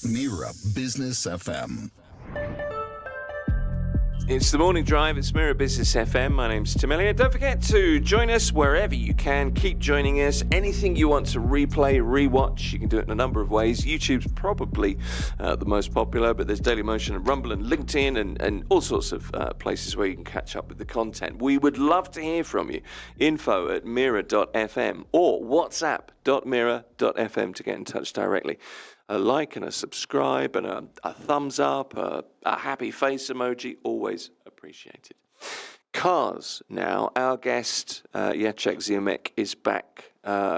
Mira Business FM. It's the morning drive. It's Mira Business FM. My name's Tim Elliott. Don't forget to join us wherever you can. Keep joining us. Anything you want to replay, rewatch, you can do it in a number of ways. YouTube's probably the most popular, but there's Dailymotion and Rumble and LinkedIn and all sorts of places where you can catch up with the content. We would love to hear from you. info@mira.fm or whatsapp.mira.fm to get in touch directly. A like and a subscribe and a thumbs up, a happy face emoji, always appreciated. Cars now. Our guest, Jacek Ziomek, is back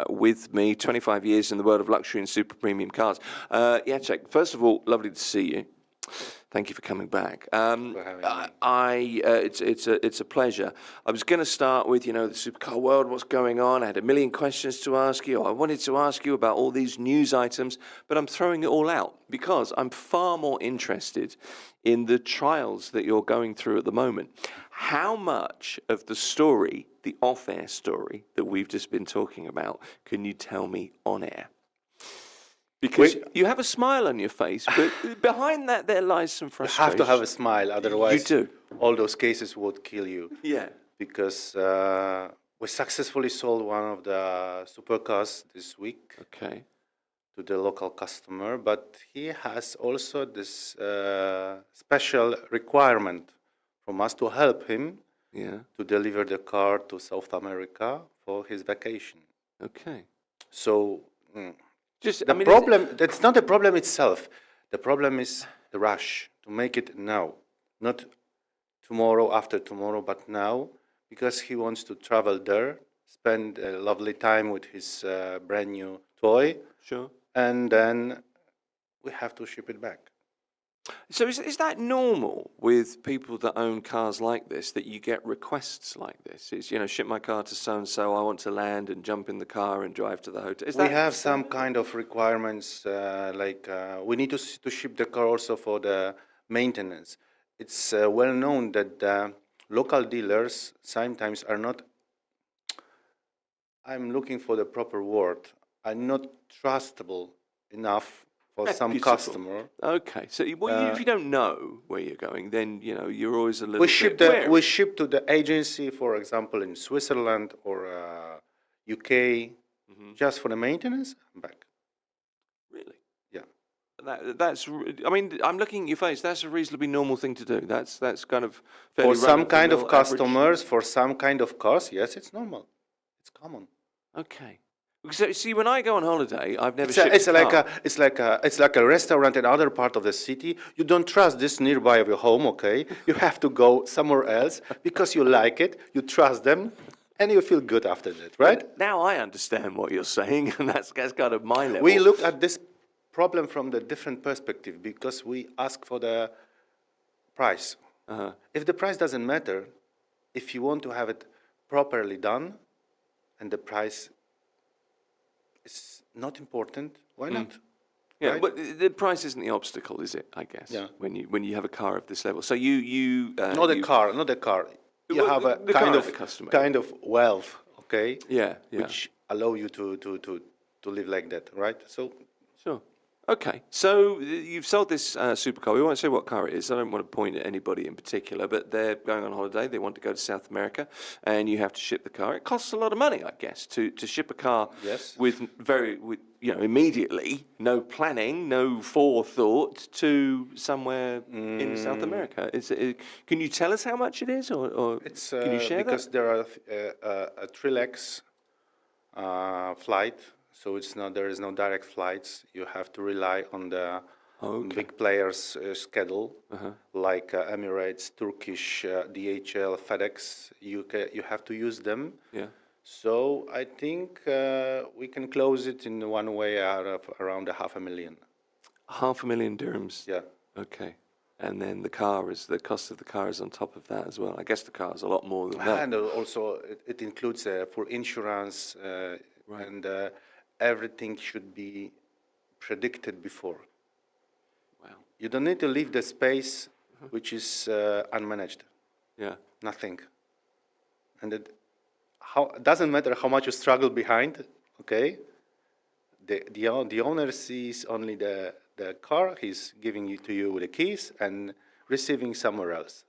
with me. 25 years in the world of luxury and super premium cars. Jacek, first of all, lovely to see you. Thank you for coming back. It's a pleasure. I was going to start with, the supercar world, what's going on. I had a million questions to ask you. I wanted to ask you about all these news items, but I'm throwing it all out because I'm far more interested in the trials that you're going through at the moment. How much of the story, the off-air story that we've just been talking about, can you tell me on air? Because you have a smile on your face, but behind that there lies some frustration. You have to have a smile, otherwise you do. All those cases would kill you. Yeah. Because we successfully sold one of the supercars this week Okay. to the local customer, but he has also this special requirement from us to help him to deliver the car to South America for his vacation. Okay. So... that's not the problem itself. The problem is the rush to make it now, not tomorrow, after tomorrow, but now, because he wants to travel there, spend a lovely time with his brand new toy. Sure. And then we have to ship it back. So is that normal with people that own cars like this, that you get requests like this? It's, ship my car to so-and-so, I want to land and jump in the car and drive to the hotel. We have some kind of requirements, we need to ship the car also for the maintenance. It's well known that local dealers sometimes are not, I'm looking for the proper word, are not trustable enough for some customer. Okay, so if you don't know where you're going, then you're always a little. We ship to the agency, for example, in Switzerland or UK, just for the maintenance. I'm back. Really? Yeah. That's. I mean, I'm looking at your face. That's a reasonably normal thing to do. That's kind of for some kind of customers, for some kind of cars. Yes, it's normal. It's common. Okay. So, see, when I go on holiday, I've never shipped a car. It's like a restaurant in other part of the city. You don't trust this nearby of your home, okay? You have to go somewhere else because you like it, you trust them, and you feel good after that, right? Now I understand what you're saying, and that's kind of my level. We look at this problem from the different perspective because we ask for the price. If the price doesn't matter, if you want to have it properly done, and the price is not important, why not? Yeah, right? but the price isn't the obstacle, is it? I guess. Yeah. When you have a car of this level, so you not a car. You have a kind of wealth, okay? Yeah. Which allow you to live like that, right? So. Sure. Okay, so you've sold this supercar. We won't say what car it is. I don't want to point at anybody in particular, but they're going on holiday. They want to go to South America, and you have to ship the car. It costs a lot of money, I guess, to ship a car with immediately, no planning, no forethought to somewhere in South America. Can you tell us how much it is, or it's, can you share because that? there are a 3 legs flight. So there is no direct flights. You have to rely on the big players' schedule, like Emirates, Turkish, DHL, FedEx. You have to use them. Yeah. So I think we can close it in one way out of around 500,000. 500,000 dirhams. Yeah. Okay. And then the cost of the car is on top of that as well. I guess the car is a lot more than that. And also it includes full insurance and. Everything should be predicted before. Wow. You don't need to leave the space which is unmanaged. Yeah. Nothing. And it doesn't matter how much you struggle behind, okay? the owner sees only the car. He's giving to you the keys and receiving somewhere else.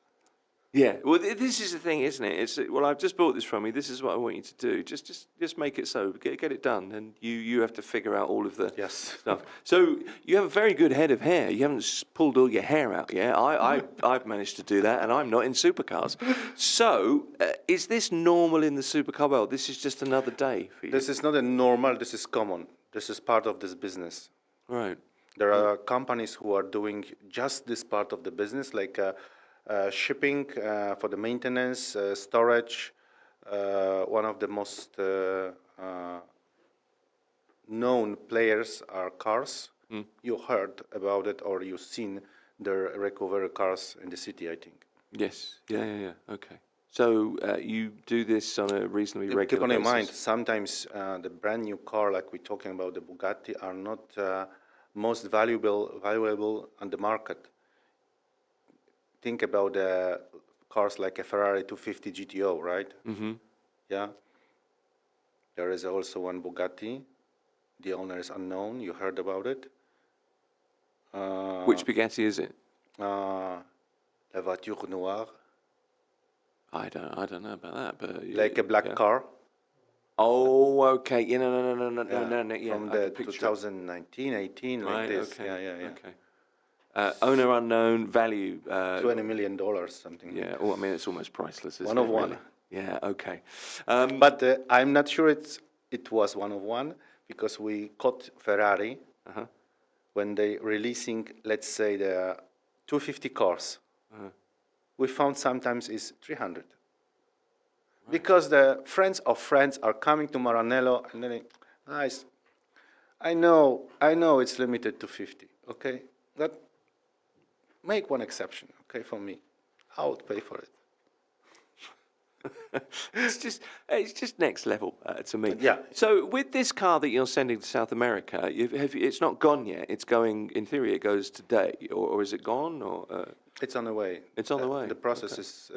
Yeah, well, this is the thing, isn't it? It's well, I've just bought this from you. This is what I want you to do. Just make it so. Get it done, and you have to figure out all of the stuff. So you have a very good head of hair. You haven't pulled all your hair out yet. I've managed to do that, and I'm not in supercars. So is this normal in the supercar world? This is just another day for you. This is not a normal. This is common. This is part of this business. Right. There are companies who are doing just this part of the business, like. Shipping for the maintenance, storage. One of the most known players are cars. You heard about it or you've seen the recovery cars in the city, I think. Yes. Yeah. Okay. So you do this on a reasonably regular basis? Keep on in mind, sometimes the brand new car, like we're talking about the Bugatti, are not most valuable on the market. Think about cars like a Ferrari 250 GTO, right? Mm-hmm. Yeah. There is also one Bugatti. The owner is unknown. You heard about it. Which Bugatti is it? La voiture noire. I don't know about that, but like a black car. Oh, okay. Yeah, no. Yeah, from the 2019, 18, like right, this. Okay. Yeah. Okay. Owner unknown, value $20 million, something. Yeah, well, I mean it's almost priceless. One of one. Really? Yeah, okay. But I'm not sure it was one of one because we caught Ferrari when they releasing, let's say, the 250 cars. We found sometimes is 300. Right. Because the friends of friends are coming to Maranello and then nice. I know it's limited to 50. Okay, that. Make one exception, okay, for me. I would pay for it. it's just next level to me. Yeah. So with this car that you're sending to South America, it's not gone yet. It's going. In theory, it goes today, or is it gone? Or it's on the way. It's on the way. The process is.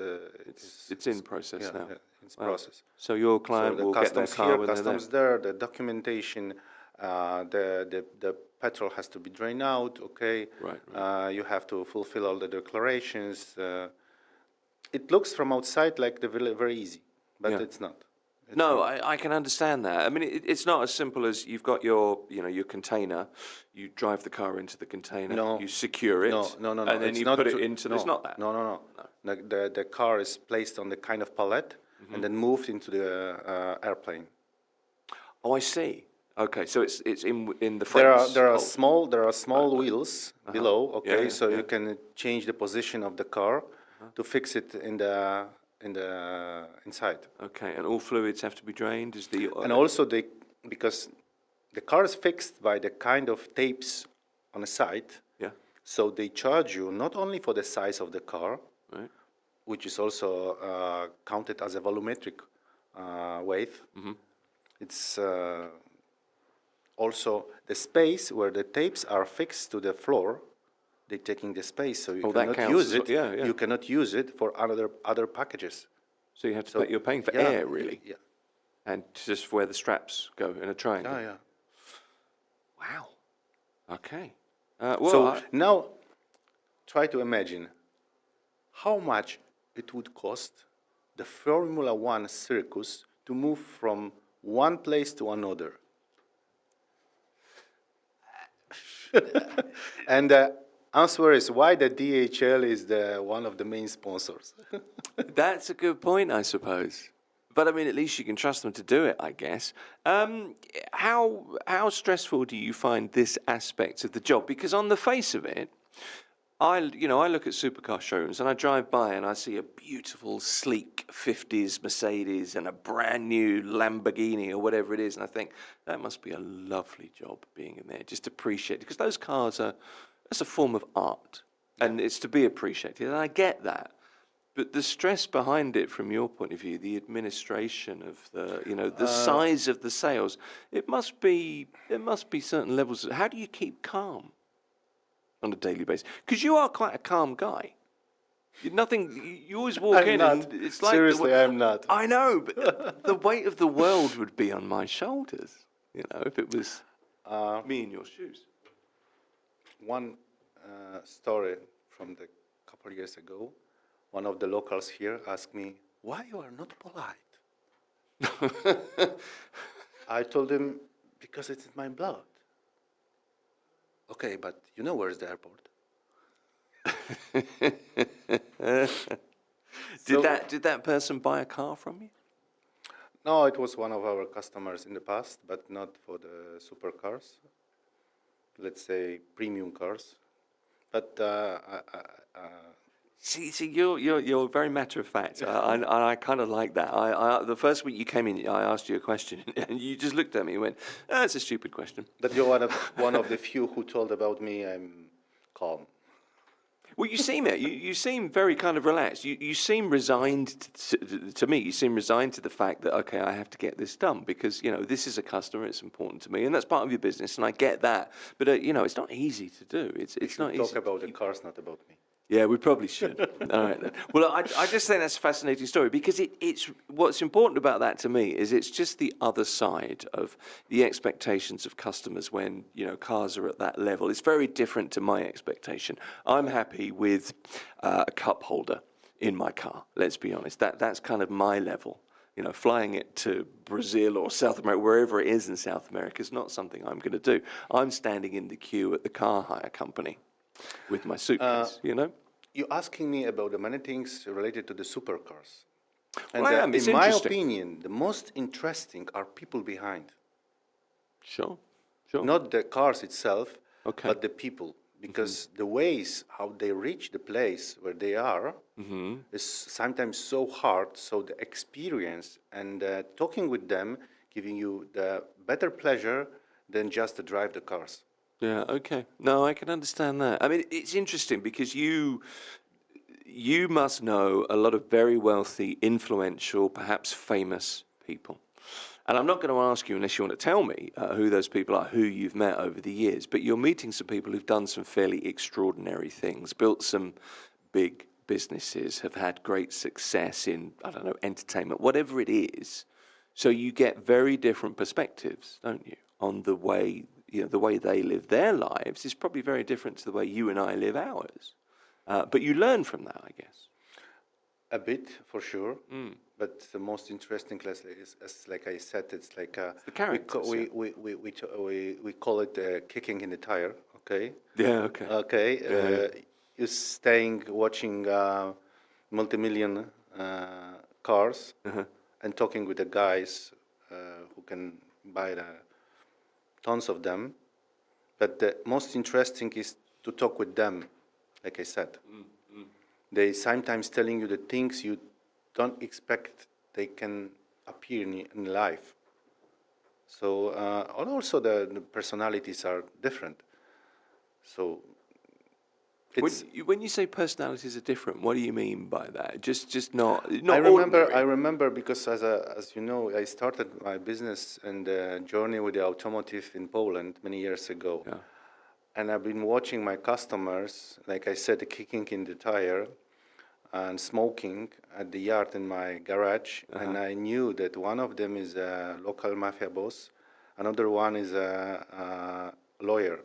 It's in process now. Yeah, it's process. So your client will get their car when customs there. The documentation, the petrol has to be drained out. Okay. Right. You have to fulfill all the declarations. It looks from outside like very easy, but it's not. I can understand that. I mean, it's not as simple as you've got your container, you drive the car into the container, you secure it, no, and then you put it into. It's not that. No. The car is placed on the kind of pallet and then moved into the airplane. Oh, I see. Okay, so it's in the frames. There are small wheels below. Okay, you can change the position of the car to fix it in the inside. Okay, and all fluids have to be drained. And also because the car is fixed by the kind of tapes on the side. Yeah. So they charge you not only for the size of the car, right, which is also counted as a volumetric weight. Mm-hmm. It's also the space where the tapes are fixed to the floor. They're taking the space, so you cannot use it. You cannot use it for other packages. So you have to you're paying for air, really. Yeah. And just where the straps go in a triangle. Yeah. Wow. Okay. Now, try to imagine how much it would cost the Formula One circus to move from one place to another. And the answer is why the DHL is one of the main sponsors. That's a good point, I suppose. But I mean, at least you can trust them to do it, I guess. How stressful do you find this aspect of the job? Because on the face of it, I look at supercar showrooms and I drive by and I see a beautiful, sleek 50s Mercedes and a brand new Lamborghini or whatever it is, and I think that must be a lovely job being in there. Just appreciate it, because those cars that's a form of art, and it's to be appreciated, and I get that. But the stress behind it, from your point of view, the administration of the size of the sales, there must be certain levels. How do you keep calm on a daily basis? Because you are quite a calm guy. You always walk in and it's like... Seriously, I'm not. I know, but the weight of the world would be on my shoulders, if it was... Me in your shoes. One story from the couple years ago. One of the locals here asked me, "Why you are not polite?" I told him, "Because it's in my blood." Okay, but you know where's the airport? Did that person buy a car from you? No, it was one of our customers in the past, but not for the supercars. Let's say premium cars. But See, you're very matter of fact, and I kind of like that. The first week you came in, I asked you a question, and you just looked at me and went, "That's a stupid question." but you're one of the few who told about me I'm calm. Well, you seem it. You seem very kind of relaxed. You seem resigned to me. You seem resigned to the fact that, okay, I have to get this done because, this is a customer. It's important to me, and that's part of your business, and I get that. But, it's not easy to do. It's not easy. Talk about the cars, not about me. Yeah, we probably should. All right then. Well, I just think that's a fascinating story because it's what's important about that to me is it's just the other side of the expectations of customers when cars are at that level. It's very different to my expectation. I'm happy with a cup holder in my car. Let's be honest. That's kind of my level. Flying it to Brazil or South America, wherever it is in South America, is not something I'm going to do. I'm standing in the queue at the car hire company with my suitcase, You're asking me about the many things related to the supercars. And Well, I am. It's in my interesting. opinion, the most interesting are people behind. Sure. Not the cars itself, Okay. but the people. Because the ways how they reach the place where they are is sometimes so hard. So the experience and talking with them giving you the better pleasure than just to drive the cars. Yeah, okay. No, I can understand that. I mean, it's interesting because you must know a lot of very wealthy, influential, perhaps famous people. And I'm not going to ask you unless you want to tell me who those people are, who you've met over the years, but you're meeting some people who've done some fairly extraordinary things, built some big businesses, have had great success in, I don't know, entertainment, whatever it is. So you get very different perspectives, don't you, on the way the way they live their lives is probably very different to the way you and I live ours. But you learn from that, I guess. A bit, for sure. But the most interesting is, as like I said, it's like the characters, we call it kicking in the tire. Okay. Yeah. Okay. Okay. You're staying watching multi-million cars and talking with the guys who can buy the tons of them. But the most interesting is to talk with them, like I said. They sometimes telling you the things you don't expect they can appear in life. So, and also the personalities are different. So, it's when you say personalities are different, what do you mean by that? Just not I ordinary. remember because as you know, I started my business and journey with the Automotive in Poland many years ago. Yeah. And I've been watching my customers, like I said, kicking in the tire and smoking at the yard in my garage. And I knew that one of them is a local mafia boss, another one is a lawyer.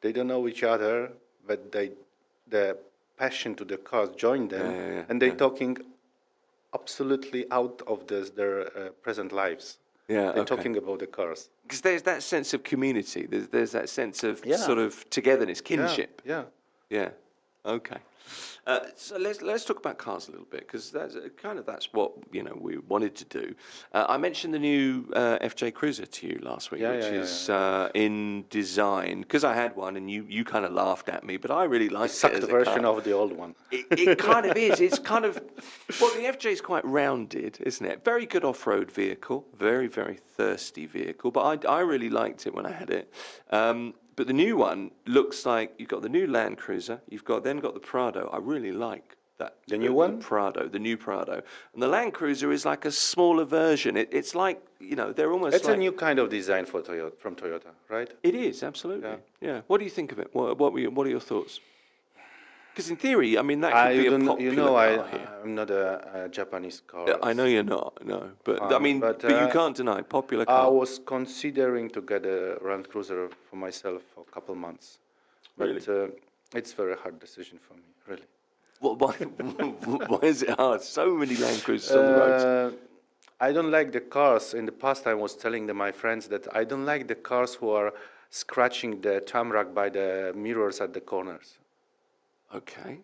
They don't know each other, but the passion to the cause joined them, and they're talking absolutely out of their present lives. Yeah, They're talking about the cars. Because there's that sense of community. There's that sense of Yeah. sort of togetherness, kinship. Yeah. Yeah. Okay. So let's talk about cars a little bit because that's what we wanted to do. I mentioned the new FJ Cruiser to you last week, which is in design because I had one and you kind of laughed at me, but I really liked it as The a version car. of the old one. It kind of is. It's kind of the FJ is quite rounded, isn't it? Very good off-road vehicle, very very thirsty vehicle. But I really liked it when I had it. But the new one looks like you've got the new Land Cruiser. You've got the Prado. I really like that. The new one? The new Prado. And the Land Cruiser is like a smaller version. It's like, they're almost It's like... a new kind of design for Toyota, from Toyota, right? It is, absolutely. Yeah. What do you think of it? What are your thoughts? Because in theory, I mean, that could be a don't know, popular car here. I'm not a Japanese car. I know you're not, no. But I mean, but, but you can't deny popular I car. was considering to get a Land Cruiser for myself for a couple months, but it's a very hard decision for me, really. Well, why is it hard? So many Land Cruisers on the roads. I don't like the cars. In the past, I was telling my friends that I don't like the cars who are scratching the tarmac by the mirrors at the corners. Okay.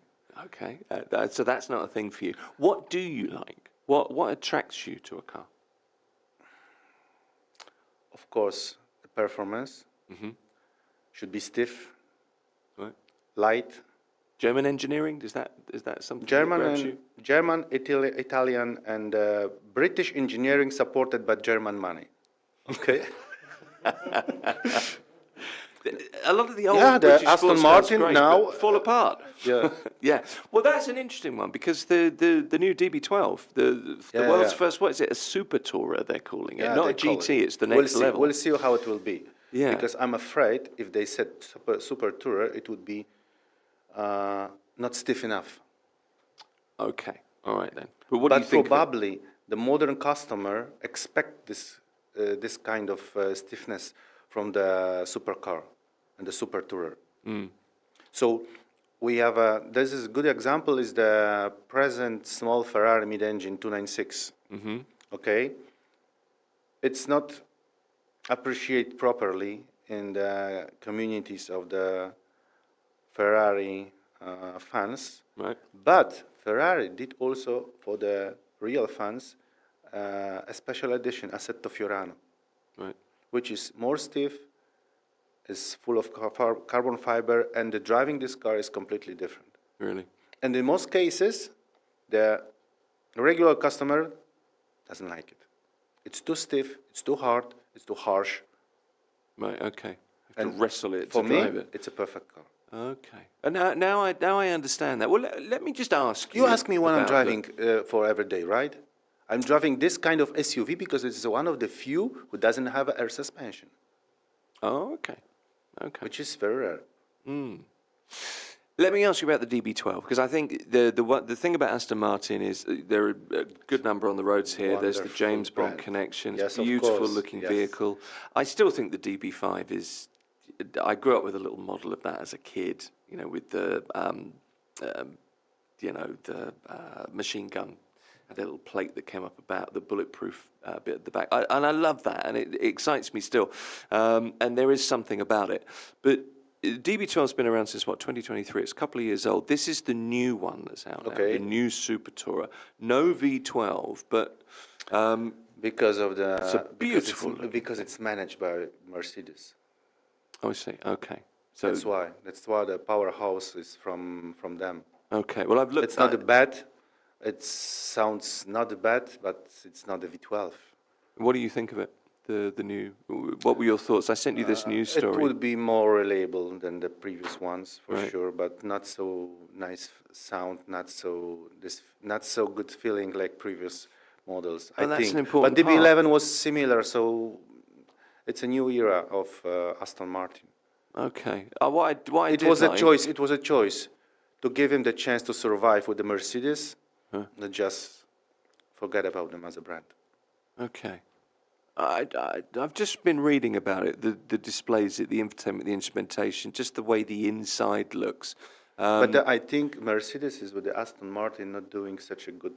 So that's not a thing for you. What do you like? What attracts you to a car? Of course, the performance should be stiff, Right. light. German engineering, is that something that grabs you? German, Italian, and British engineering supported by German money. Okay. A lot of the old the British Aston sports Martin cars, great, now but fall apart. Yeah. Yeah. Well, that's an interesting one because the new DB12, the world's first, what is it? A super tourer they're calling it, not a GT. It's the next level. We'll see how it will be. Yeah. Because I'm afraid if they said super tourer, it would be not stiff enough. Okay. All right then. But what do you think? Probably the modern customer expect this kind of stiffness from the supercar and the super tourer. So we have this is a good example is the present small Ferrari mid-engine 296. Okay, it's not appreciated properly in the communities of the Ferrari fans. Right. But Ferrari did also for the real fans a special edition Assetto Fiorano. Right. Which is more stiff, is full of carbon fiber, and the driving this car is completely different. Really? And in most cases, the regular customer doesn't like it. It's too stiff, it's too hard, it's too harsh. Right. Okay. You have to wrestle it For to me, drive it. it's a perfect car. Okay. And now I understand that. Well, let me just ask you. You ask me when I'm about driving for every day, right? I'm driving this kind of SUV because it's one of the few who doesn't have air suspension. Oh, okay. Okay. Which is very rare. Let me ask you about the DB12 because I think the thing about Aston Martin is there are a good number on the roads here. There's the Wonderful James Bond brand. connection. Yes, It's of a beautiful course. looking Yes. vehicle. I still think the DB5 is. I grew up with a little model of that as a kid. You know, with the machine gun. Had a little plate that came up about the bulletproof bit at the back. And I love that, and it excites me still. And there is something about it. But DB12's been around since, 2023? It's a couple of years old. This is the new one that's out now, the new Super Tourer. No V12, but... Because of the... It's a beautiful... Because it's managed by Mercedes. Oh, I see. Okay. So That's why the powerhouse is from them. Okay. Well, I've looked... It's not bad. It sounds not bad, but it's not the V12. What do you think of it? The new... What were your thoughts? I sent you this news story. It would be more reliable than the previous ones, for Right. sure, but not so nice sound, not so good feeling like previous models, And I that's think. an important But DB11 was similar, so it's a new era of Aston Martin. Okay. What I It did was a like- choice. It was a choice to give him the chance to survive with the Mercedes, not just forget about them as a brand. Okay. I've just been reading about it, the displays, the infotainment, the instrumentation, just the way the inside looks. But I think Mercedes is with the Aston Martin not doing such a good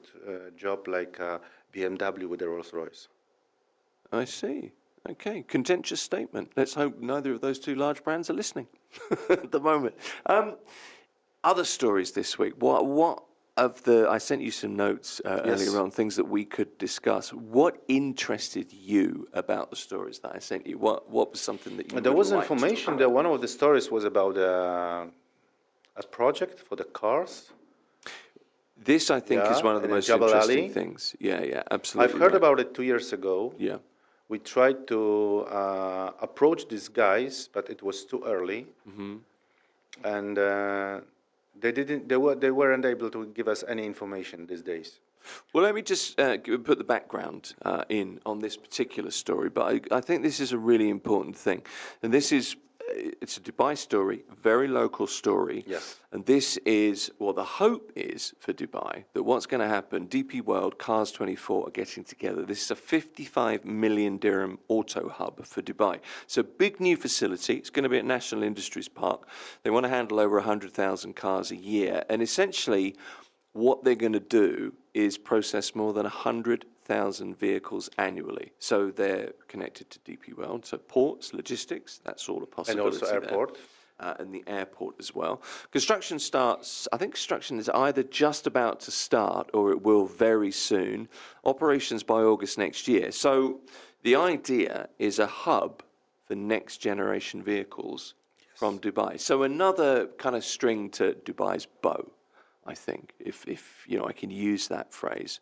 job like BMW with the Rolls-Royce. I see. Okay, contentious statement. Let's hope neither of those two large brands are listening at the moment. Other stories this week. What of the? I sent you some notes earlier on, things that we could discuss. What interested you about the stories that I sent you? What was something that you? There would was like to information talk that about? one of the stories was about a project for the cars. This, I think, is one of the in most Jebel interesting Ali. things. Yeah, absolutely. I've heard right. about it 2 years ago. Yeah. We tried to approach these guys, but it was too early, and they didn't. They weren't able to give us any information these days. Well, let me just put the background in on this particular story, but I think this is a really important thing. And this is it's a Dubai story, very local story. Yes. And this is, well, the hope is for Dubai that what's going to happen, DP World, Cars 24 are getting together. This is a 55 million dirham auto hub for Dubai. So big new facility. It's going to be at National Industries Park. They want to handle over 100,000 cars a year. And essentially, what they're going to do is process more than 100,000 vehicles annually. So they're connected to DP World. So ports, logistics, that's all a possibility. And also airport. And the airport as well. Construction starts, I think construction is either just about to start or it will very soon. Operations by August next year. So the idea is a hub for next generation vehicles from Dubai. So another kind of string to Dubai's bow, I think, if you know I can use that phrase.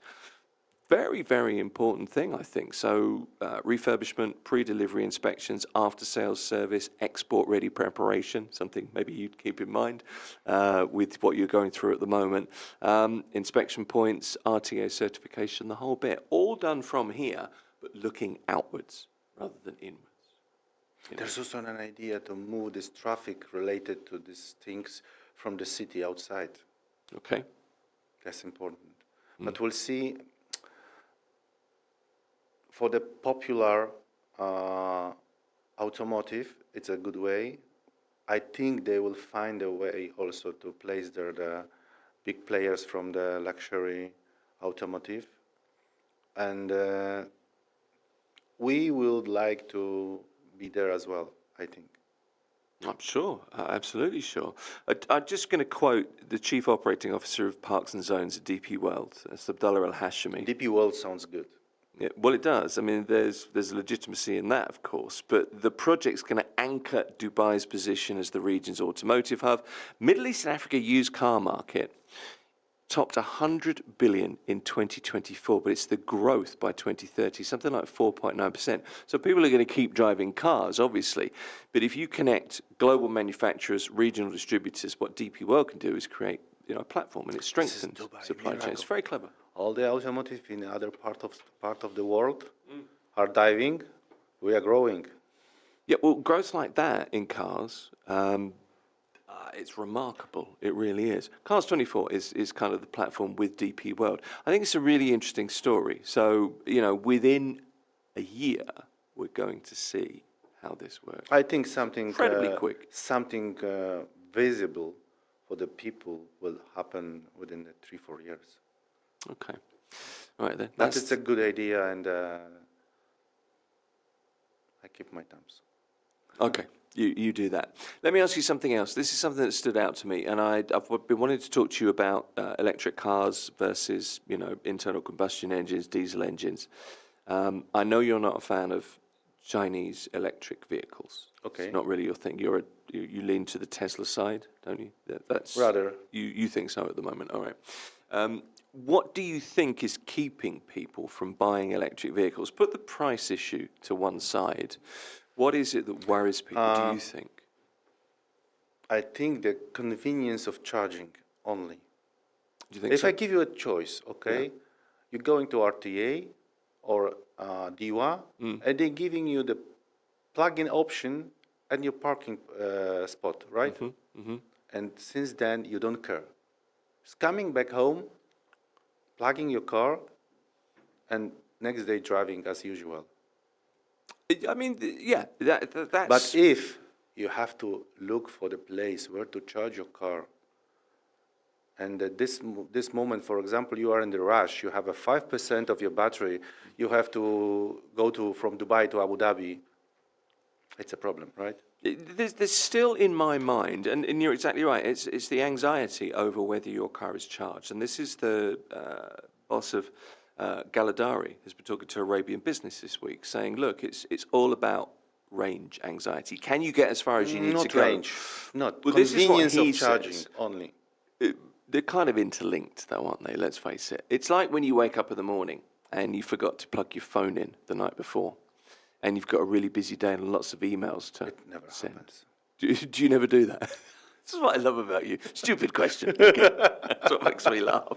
Very, very important thing, I think. So refurbishment, pre-delivery inspections, after-sales service, export-ready preparation, something maybe you'd keep in mind with what you're going through at the moment. Inspection points, RTA certification, the whole bit. All done from here, but looking outwards rather than inwards. You know? There's also an idea to move this traffic related to these things from the city outside. Okay. That's important. But we'll see. For the popular automotive, it's a good way. I think they will find a way also to place there the big players from the luxury automotive. And we would like to be there as well, I think. I'm sure, absolutely sure. I'm just going to quote the Chief Operating Officer of Parks and Zones at DP World, that's Abdullah Al-Hashimi. DP World sounds good. Yeah, well, it does. I mean, there's legitimacy in that, of course. But the project's going to anchor Dubai's position as the region's automotive hub. Middle East and Africa used car market topped 100 billion in 2024, but it's the growth by 2030, something like 4.9%. So people are going to keep driving cars, obviously. But if you connect global manufacturers, regional distributors, what DP World can do is create, you know, a platform, and it strengthens supply chains. It's very clever. All the automotive in other part of the world are diving. We are growing. Yeah, well, growth like that in cars, it's remarkable. It really is. Cars 24 is kind of the platform with DP World. I think it's a really interesting story. So, you know, within a year, we're going to see how this works. I think something Incredibly quick. Something visible for the people will happen within the 3-4 years. Okay. All right then. But it's a good idea, and I keep my thumbs. Okay. You do that. Let me ask you something else. This is something that stood out to me, and I've been wanting to talk to you about electric cars versus, you know, internal combustion engines, diesel engines. I know you're not a fan of Chinese electric vehicles. Okay. It's not really your thing. You lean to the Tesla side, don't you? That's Rather. You think so at the moment. All right. What do you think is keeping people from buying electric vehicles? Put the price issue to one side. What is it that worries people, do you think? I think the convenience of charging only. Do you think If so? I give you a choice, okay, Yeah. you're going to RTA or DIWA, and they're giving you the plug-in option at your parking spot, right? And since then, you don't care. It's coming back home, plugging your car, and next day driving as usual. I mean, yeah, that's... But if you have to look for the place where to charge your car, and at this moment, for example, you are in the rush, you have a 5% of your battery, you have to go from Dubai to Abu Dhabi, it's a problem, right? There's still in my mind, and you're exactly right, it's the anxiety over whether your car is charged. And this is the boss of Galadari has been talking to Arabian Business this week, saying, look, it's all about range anxiety. Can you get as far as you need to go? Not range, not Well, this is what convenience he of charging says. only. They're kind of interlinked, though, aren't they? Let's face it. It's like when you wake up in the morning and you forgot to plug your phone in the night before, and you've got a really busy day and lots of emails to It never send. happens. Do you never do that? This is what I love about you. Stupid question. Okay. That's what makes me laugh.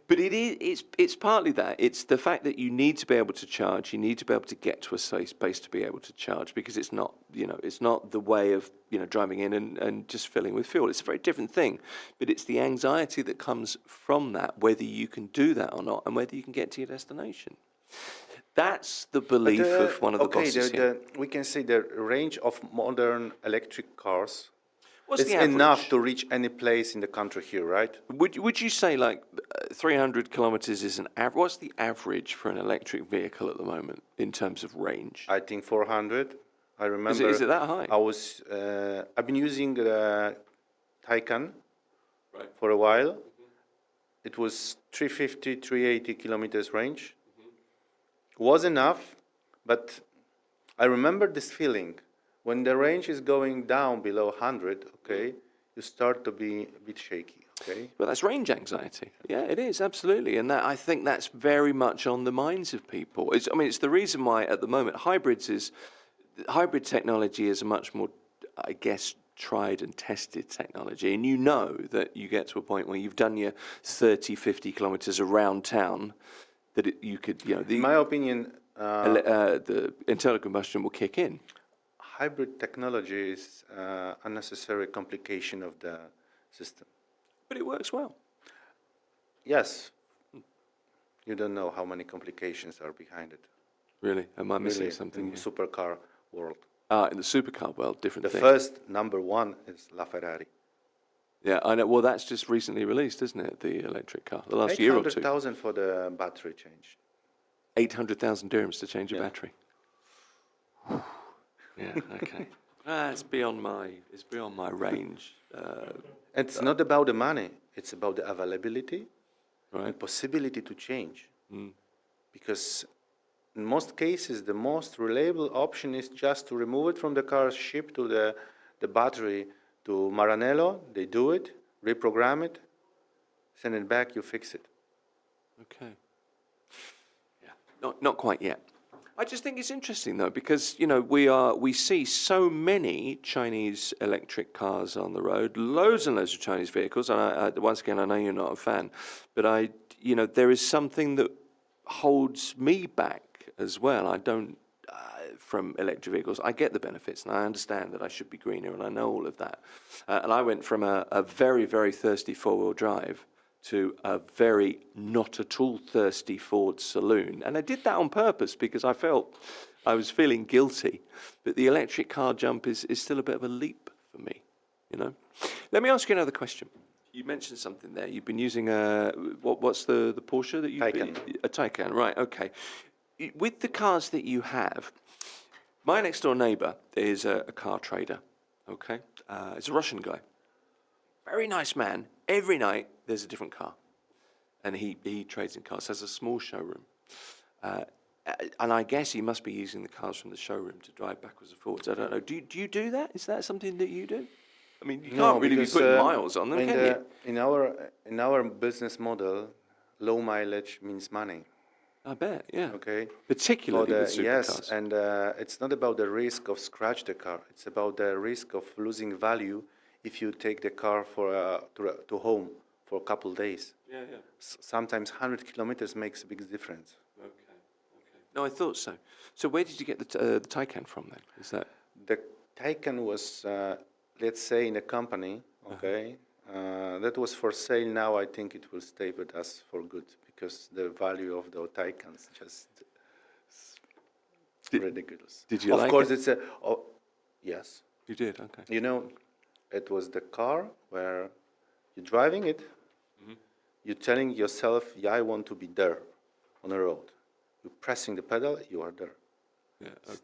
But it's partly that. It's the fact that you need to be able to charge. You need to be able to get to a safe space to be able to charge, because it's not, it's not the way of, driving in and just filling with fuel. It's a very different thing. But it's the anxiety that comes from that, whether you can do that or not, and whether you can get to your destination. That's the belief of one of the bosses here. We can say the range of modern electric cars What's is the average? enough to reach any place in the country here, right? Would you say like 300 kilometers is an average? What's the average for an electric vehicle at the moment in terms of range? I think 400. I remember. Is it that high? I've been using the Taycan for a while. It was 350, 380 kilometers range. Was enough, but I remember this feeling. When the range is going down below 100, okay, you start to be a bit shaky, okay? Well, that's range anxiety. Yeah, it is, absolutely. And I think that's very much on the minds of people. It's the reason why at the moment hybrid technology is a much more, I guess, tried and tested technology. And you know that you get to a point where you've done your 30, 50 kilometers around town, that you could, in my opinion, the internal combustion will kick in. Hybrid technology is unnecessary complication of the system. But it works well. Yes. You don't know how many complications are behind it. Really? Am I missing Really, something in here? supercar world. In the supercar world, different The thing. first number one is LaFerrari. Yeah, I know. Well, that's just recently released, isn't it? The electric car, the last year or two. 800,000 for the battery change. 800,000 dirhams to change a battery. Yeah. Okay. It's beyond my range. It's not about the money. It's about the availability Right. and possibility to change. Because in most cases, the most reliable option is just to remove it from the car, ship to the battery to Maranello. They do it, reprogram it, send it back, you fix it. Okay. Yeah. Not quite yet. I just think it's interesting though, because we see so many Chinese electric cars on the road, loads and loads of Chinese vehicles. And once again, I know you're not a fan, but there is something that holds me back as well. I don't from electric vehicles. I get the benefits, and I understand that I should be greener, and I know all of that. And I went from a very, very thirsty four-wheel drive to a very not at all thirsty Ford Saloon. And I did that on purpose because I felt I was feeling guilty. But the electric car jump is still a bit of a leap for me, Let me ask you another question. You mentioned something there. You've been using what's the Porsche that you Taycan. A Taycan, right? Okay. With the cars that you have, my next door neighbour is a car trader. Okay, it's a Russian guy. Very nice man. Every night there's a different car, and he trades in cars. Has a small showroom, and I guess he must be using the cars from the showroom to drive backwards and forwards. I don't know. Do you do that? Is that something that you do? I mean, you can't really be putting miles on them, can you? In our business model, low mileage means money. I bet, yeah. Okay. Particularly with supercars. Yes, and it's not about the risk of scratch the car. It's about the risk of losing value if you take the car to home for a couple days. Yeah. Sometimes 100 kilometers makes a big difference. Okay. No, I thought so. So where did you get the Taycan from then? Is that the Taycan was, let's say, in a company. Okay. That was for sale. Now I think it will stay with us for good because the value of the Taycans just ridiculous. Did you like it? Of course, it's yes. You did, okay. It was the car where you're driving it, you're telling yourself, yeah, I want to be there on the road. You're pressing the pedal, you are there. Yeah, okay.